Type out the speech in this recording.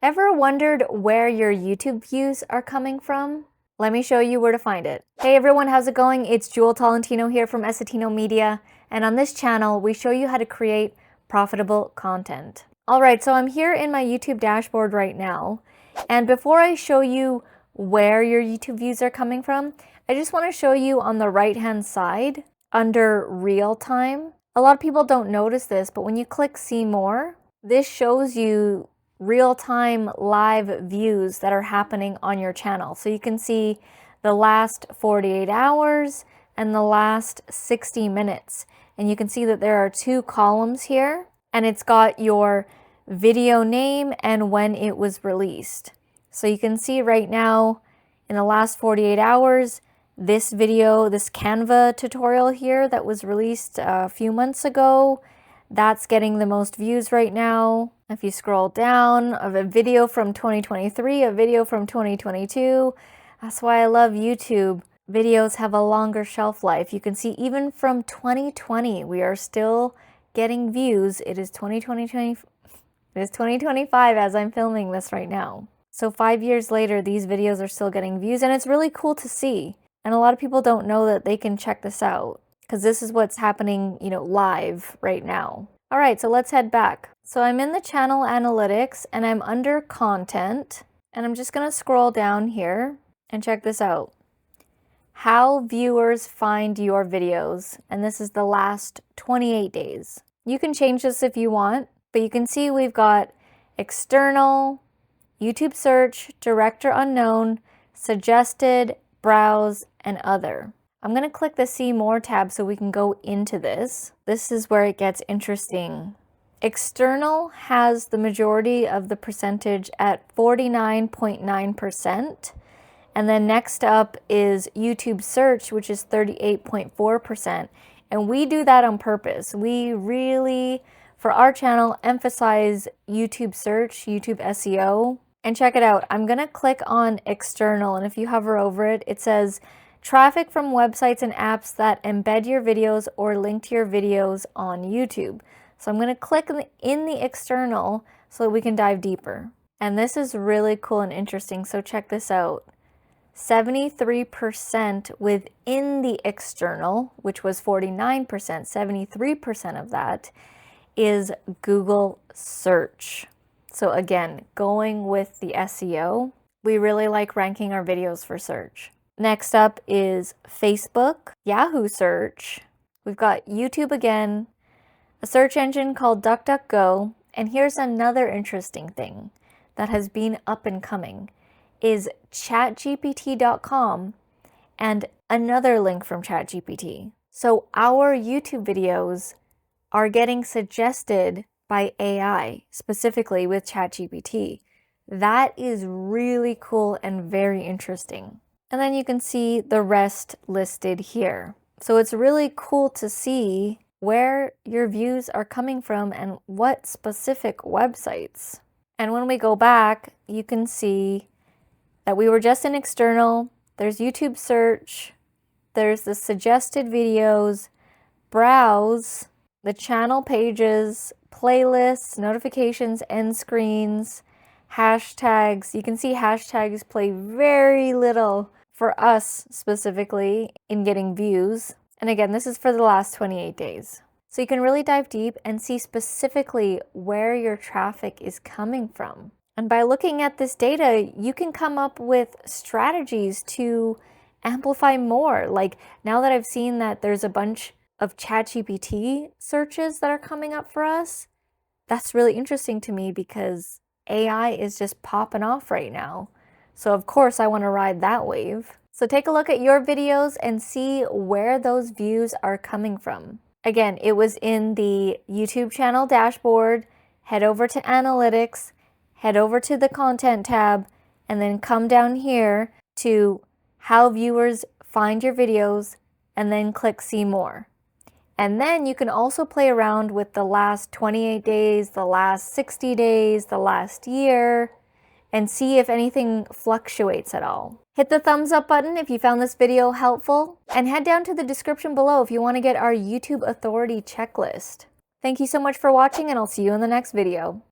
Ever wondered where your YouTube views are coming from? Let me show you where to find it. Hey everyone, how's it going? It's Jewel Tolentino here from Essetino Media, and on this channel, we show you how to create profitable content. All right, so I'm here in my YouTube dashboard right now, and before I show you where your YouTube views are coming from, I just want to show you on the right-hand side, under real time. A lot of people don't notice this, but when you click see more, this shows you real-time live views that are happening on your channel. So you can see the last 48 hours and the last 60 minutes. And you can see that there are two columns here, and it's got your video name and when it was released. So you can see right now in the last 48 hours, this video, this Canva tutorial here that was released a few months ago, that's getting the most views right now. If you scroll down, of a video from 2023, a video from 2022. That's why I love YouTube. Videos have a longer shelf life. You can see even from 2020, we are still getting views. It is 2025 as I'm filming this right now. So 5 years later, these videos are still getting views, and it's really cool to see. And a lot of people don't know that they can check this out, because this is what's happening, live right now. All right, so let's head back. So I'm in the channel analytics and I'm under content, and I'm just gonna scroll down here and check this out. How viewers find your videos. And this is the last 28 days. You can change this if you want, but you can see we've got external, YouTube search, director unknown, suggested, browse, and other. I'm going to click the See More tab so we can go into this. This is where it gets interesting. External has the majority of the percentage at 49.9%. And then next up is YouTube search, which is 38.4%. And we do that on purpose. We really, for our channel, emphasize YouTube search, YouTube SEO. And check it out. I'm going to click on external. And if you hover over it, it says traffic from websites and apps that embed your videos or link to your videos on YouTube. So I'm going to click in the external so that we can dive deeper. And this is really cool and interesting. So check this out. 73% within the external, which was 49%, 73% of that is Google search. So again, going with the SEO, we really like ranking our videos for search. Next up is Facebook, Yahoo search. We've got YouTube again, a search engine called DuckDuckGo, and here's another interesting thing that has been up and coming is chatgpt.com and another link from ChatGPT. So our YouTube videos are getting suggested by AI, specifically with ChatGPT. That is really cool and very interesting. And then you can see the rest listed here. So it's really cool to see where your views are coming from and what specific websites. And when we go back, you can see that we were just in external. There's YouTube search, there's the suggested videos, browse, the channel pages, playlists, notifications, end screens, hashtags. You can see hashtags play very little for us specifically in getting views. And again, this is for the last 28 days. So you can really dive deep and see specifically where your traffic is coming from. And by looking at this data, you can come up with strategies to amplify more. Like now that I've seen that there's a bunch of ChatGPT searches that are coming up for us, that's really interesting to me because AI is just popping off right now. So of course I want to ride that wave. So take a look at your videos and see where those views are coming from. Again, it was in the YouTube channel dashboard. Head over to analytics, head over to the content tab, and then come down here to how viewers find your videos, and then click see more. And then you can also play around with the last 28 days, the last 60 days, the last year, and see if anything fluctuates at all. Hit the thumbs up button if you found this video helpful, and head down to the description below if you want to get our YouTube authority checklist. Thank you so much for watching, and I'll see you in the next video.